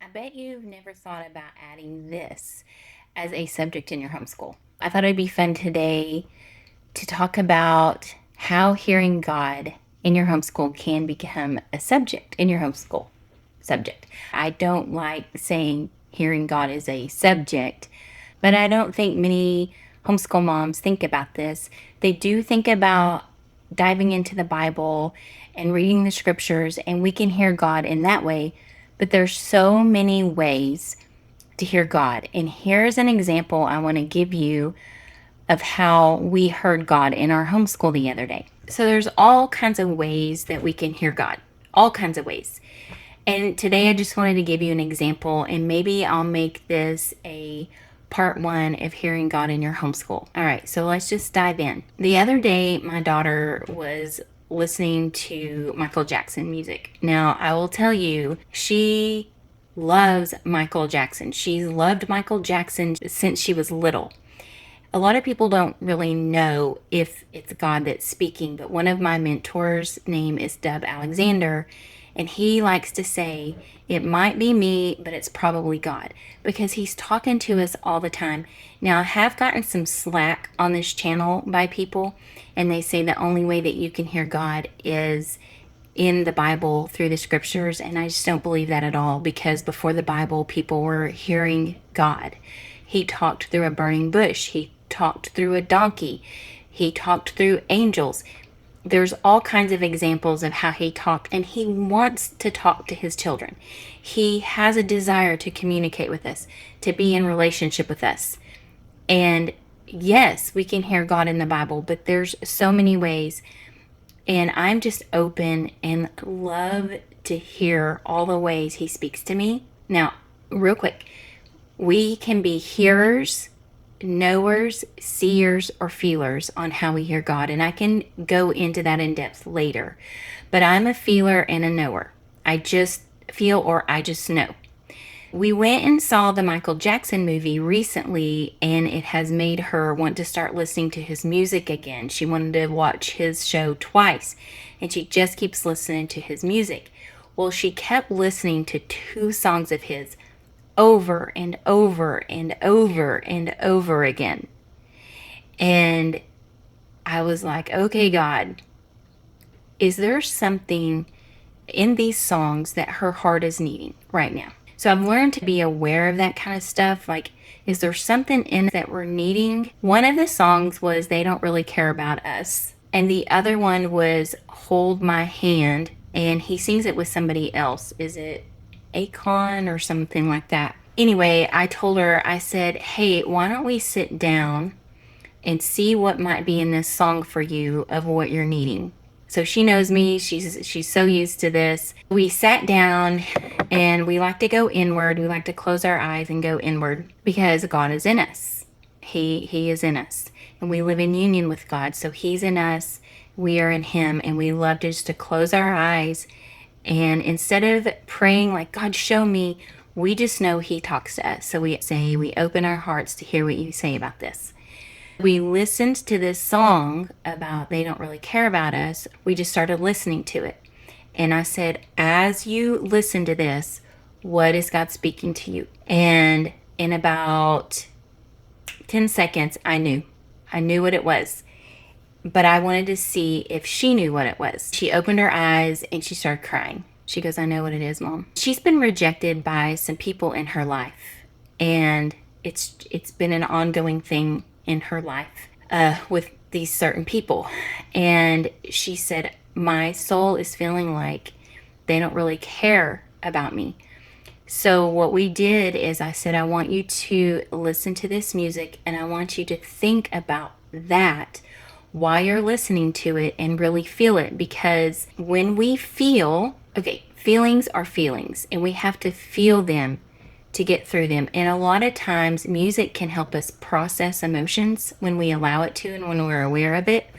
I bet you've never thought about adding this as a subject in your homeschool. I thought it'd be fun today to talk about how hearing God in your homeschool can become a subject in your homeschool subject. I don't like saying hearing God is a subject, but I don't think many homeschool moms think about this. They do think about diving into the Bible and reading the scriptures, and we can hear God in that way. But there's so many ways to hear God. And here's an example I want to give you of how we heard God in our homeschool the other day. So there's all kinds of ways that we can hear God, all kinds of ways. And today I just wanted to give you an example, and maybe I'll make this a part one of hearing God in your homeschool. All right, so let's just dive in. The other day, my daughter was listening to Michael Jackson music. Now, I will tell you, she loves Michael Jackson. She's loved Michael Jackson since she was little. A lot of people don't really know if it's God that's speaking, but one of my mentors' name is Dub Alexander, and he likes to say, it might be me, but it's probably God, because he's talking to us all the time. Now, I have gotten some slack on this channel by people, and they say the only way that you can hear God is in the Bible through the scriptures, and I just don't believe that at all, because before the Bible, people were hearing God. He talked through a burning bush. He talked through a donkey. He talked through angels. There's all kinds of examples of how he talked, and he wants to talk to his children. He has a desire to communicate with us, to be in relationship with us. And yes, we can hear God in the Bible, but there's so many ways. And I'm just open and love to hear all the ways he speaks to me. Now, real quick, we can be hearers, knowers, seers, or feelers on how we hear God. And I can go into that in depth later. But I'm a feeler and a knower. I just feel or I just know. We went and saw the Michael Jackson movie recently, and it has made her want to start listening to his music again. She wanted to watch his show twice, and she just keeps listening to his music. Well, she kept listening to two songs of his over and over and over and over again. And I was like, okay, God, is there something in these songs that her heart is needing right now? So I've learned to be aware of that kind of stuff. Like, is there something in that we're needing? One of the songs was They Don't Really Care About Us. And the other one was Hold My Hand. And he sings it with somebody else. Is it Akon or something like that? Anyway, I told her, I said, hey, why don't we sit down and see what might be in this song for you of what you're needing. So she knows me. She's so used to this. We sat down and we like to go inward. We like to close our eyes and go inward because God is in us. He is in us. And we live in union with God. So he's in us. We are in him. And we love just to close our eyes. And instead of praying like, God, show me, we just know he talks to us. So we open our hearts to hear what you say about this. We listened to this song about They Don't Really Care About Us. We just started listening to it. And I said, as you listen to this, what is God speaking to you? And in about 10 seconds, I knew what it was. But I wanted to see if she knew what it was. She opened her eyes and she started crying. She goes, I know what it is, Mom. She's been rejected by some people in her life. And it's been an ongoing thing in her life with these certain people. And she said, my soul is feeling like they don't really care about me. So what we did is I said, I want you to listen to this music and I want you to think about that while you're listening to it and really feel it. Because when we feel, feelings are feelings and we have to feel them to get through them. And a lot of times music can help us process emotions when we allow it to and when we're aware of it.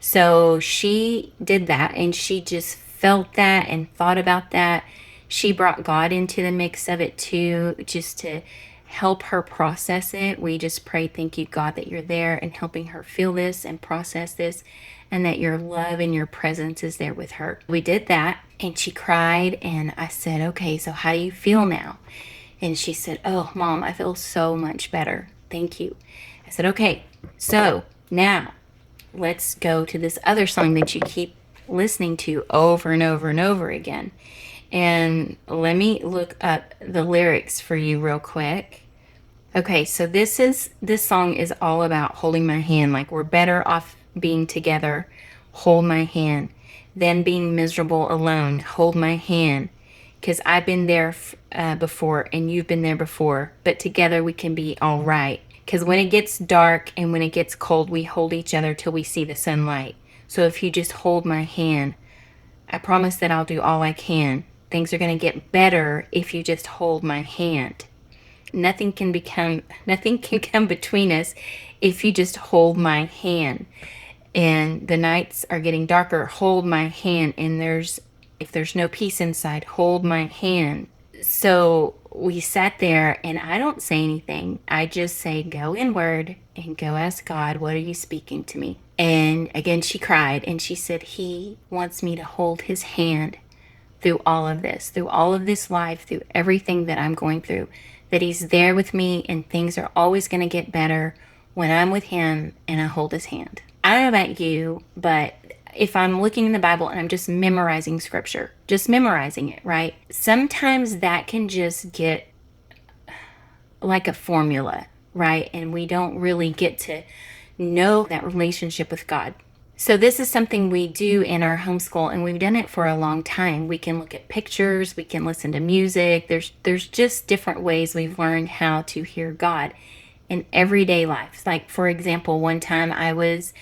So she did that and she just felt that and thought about that. She brought God into the mix of it too, just to help her process it. We just pray, thank you, God, that you're there and helping her feel this and process this, and that your love and your presence is there with her. We did that and she cried and I said, okay, so how do you feel now? And she said, "Oh, Mom, I feel so much better. Thank you." I said, "Okay, so now let's go to this other song that you keep listening to over and over and over again. And let me look up the lyrics for you real quick." Okay, so this song is all about holding my hand. Like, we're better off being together. Hold my hand. Than being miserable alone. Hold my hand. Because I've been there before, and you've been there before. But together we can be all right. Because when it gets dark and when it gets cold, we hold each other till we see the sunlight. So if you just hold my hand, I promise that I'll do all I can. Things are going to get better if you just hold my hand. Nothing can come between us if you just hold my hand. And the nights are getting darker, hold my hand. And if there's no peace inside, hold my hand. So we sat there, and I don't say anything. I just say, "Go inward and go ask God, what are you speaking to me?" And again, she cried, and she said, "He wants me to hold his hand through all of this life, through everything that I'm going through, that he's there with me, and things are always going to get better when I'm with him and I hold his hand." I don't know about you, but if I'm looking in the Bible and I'm just memorizing scripture, just memorizing it, right? Sometimes that can just get like a formula, right? And we don't really get to know that relationship with God. So this is something we do in our homeschool, and we've done it for a long time. We can look at pictures, we can listen to music. There's just different ways we've learned how to hear God in everyday life. Like, for example, one time I was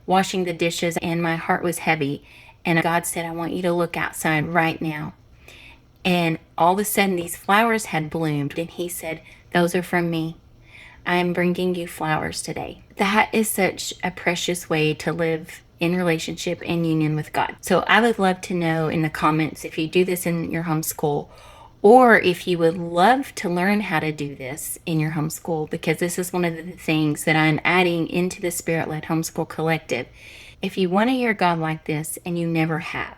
washing the dishes and my heart was heavy, and God said, "I want you to look outside right now." And all of a sudden these flowers had bloomed, and he said, "Those are from me. I am bringing you flowers today." That is such a precious way to live in relationship and union with God. So I would love to know in the comments if you do this in your homeschool, or if you would love to learn how to do this in your homeschool, because this is one of the things that I'm adding into the Spirit-led Homeschool Collective. If you want to hear God like this and you never have,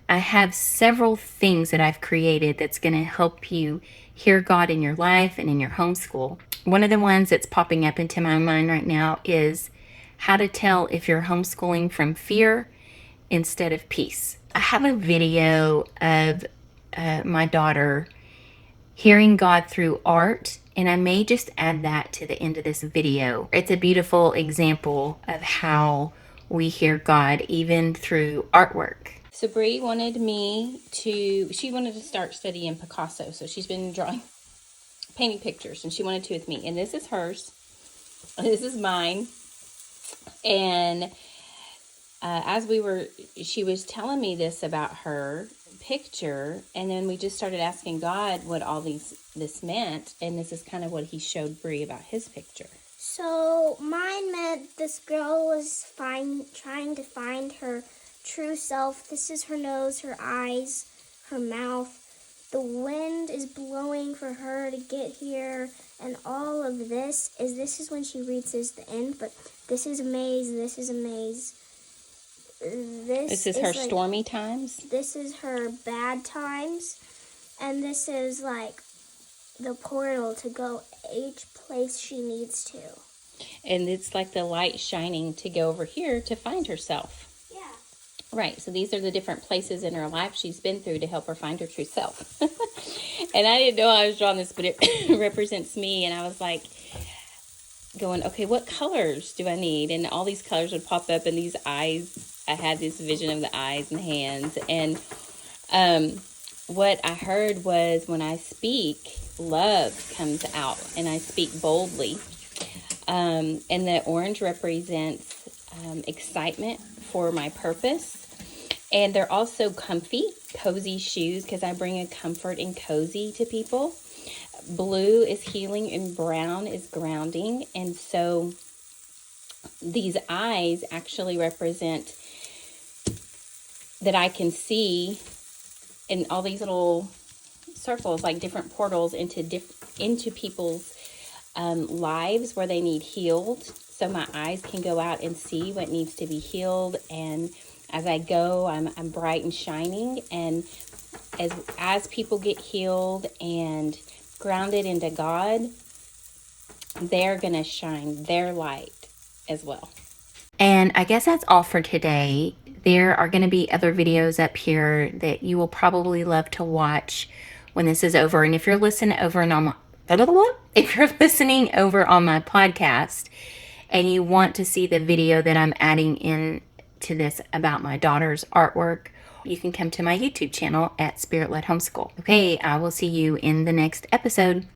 I have several things that I've created that's going to help you hear God in your life and in your homeschool. One of the ones that's popping up into my mind right now is how to tell if you're homeschooling from fear instead of peace. I have a video of my daughter hearing God through art, and I may just add that to the end of this video. It's a beautiful example of how we hear God even through artwork. So Bree wanted she wanted to start studying Picasso. So she's been painting pictures, and she wanted to with me. And this is hers. This is mine. And she was telling me this about her picture, and then we just started asking God what all this meant, and this is kind of what he showed Bree about his picture. So mine meant this girl was trying to find her true self. This is her nose, her eyes, her mouth. The wind is blowing for her to get here, and all of this is when she reaches the end. But this is a maze. This is a maze. This is her like, stormy times. This is her bad times, and this is like the portal to go each place she needs to. And it's like the light shining to go over here to find herself. Yeah. Right. So these are the different places in her life she's been through to help her find her true self. And I didn't know I was drawing this, but it represents me. And I was like going, okay, what colors do I need? And all these colors would pop up, and these eyes, I had this vision of the eyes and the hands. And what I heard was, when I speak, love comes out, and I speak boldly. And the orange represents excitement for my purpose. And they're also comfy, cozy shoes, because I bring a comfort and cozy to people. Blue is healing, and brown is grounding. And so these eyes actually represent that I can see in all these little circles, like different portals into people's lives where they need healed. So my eyes can go out and see what needs to be healed, and as I go, I'm bright and shining. And as people get healed and grounded into God, they're going to shine their light as well. And I guess that's all for today. There are going to be other videos up here that you will probably love to watch when this is over. And if you're listening over on my podcast and you want to see the video that I'm adding in to this about my daughter's artwork, you can come to my YouTube channel at Spirit Led Homeschool. Okay, I will see you in the next episode.